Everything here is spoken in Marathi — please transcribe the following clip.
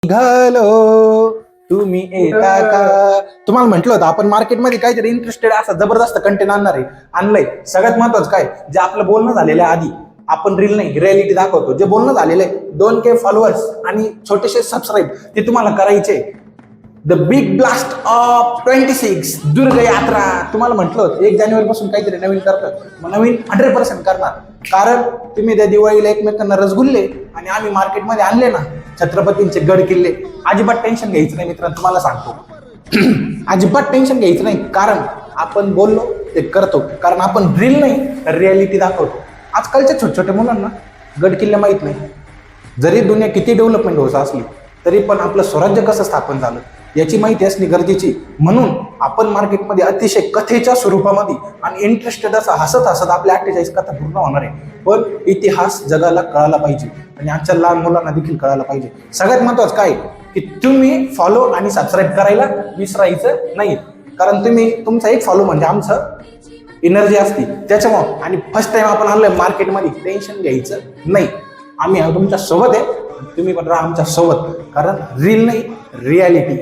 घालो तुम्ही येता का. तुम्हाला म्हटलं होतं आपण मार्केटमध्ये काहीतरी इंटरेस्टेड असा जबरदस्त कंटेंट आणणार आहे. आणलंय. सगळ्यात महत्वाचं काय, जे आपलं बोलणं झालेलं आहे आधी, आपण रील नाही रियालिटी दाखवतो. जे बोलणं झालेलं आहे 2K फॉलोअर्स आणि छोटेसे सबस्क्राईब ते तुम्हाला करायचे. द बिग ब्लास्ट ऑफ 26 दुर्ग यात्रा. तुम्हाला म्हटलं होतं 1 जानेवारी पासून काहीतरी नवीन करतं. मग नवीन 100% करणार. कारण तुम्ही त्या दिवाळीला एकमेकांना रसगुल्ले आणि आम्ही मार्केटमध्ये आणले ना छत्रपतींचे गड किल्ले. अजिबात टेन्शन घ्यायचं नाही मित्रांनो, तुम्हाला सांगतो. अजिबात टेन्शन घ्यायचं नाही. कारण आपण बोललो ते करतो. कारण आपण रील नाही तर रियालिटी दाखवतो. आजकालच्या छोट्या छोट्या मुलांना गड किल्ले माहीत नाही. जरी दुनिया किती डेव्हलपमेंट होत असली तरी पण आपलं स्वराज्य कसं स्थापन झालं याची माहिती असणे गरजेची. म्हणून आपण मार्केटमध्ये अतिशय कथेच्या स्वरूपामध्ये आणि इंटरेस्टेड असा हसत हसत आपल्या 48 कथा पूर्ण होणार आहे. पण इतिहास जगाला कळायला पाहिजे आणि आजच्या लहान मुलांना देखील कळायला पाहिजे. सगळ्यात महत्वाचं काय की तुम्ही फॉलो आणि सबस्क्राईब करायला विसरायचं नाही. कारण तुमचा एक फॉलो म्हणजे आमचं एनर्जी असते त्याच्यामुळं. आणि फर्स्ट टाइम आपण आणलं मार्केटमध्ये, टेन्शन घ्यायचं नाही. आम्ही तुमच्या सोबत आहे. तुम्ही पण राहा आमच्या सोबत. कारण रील नाही रियालिटी.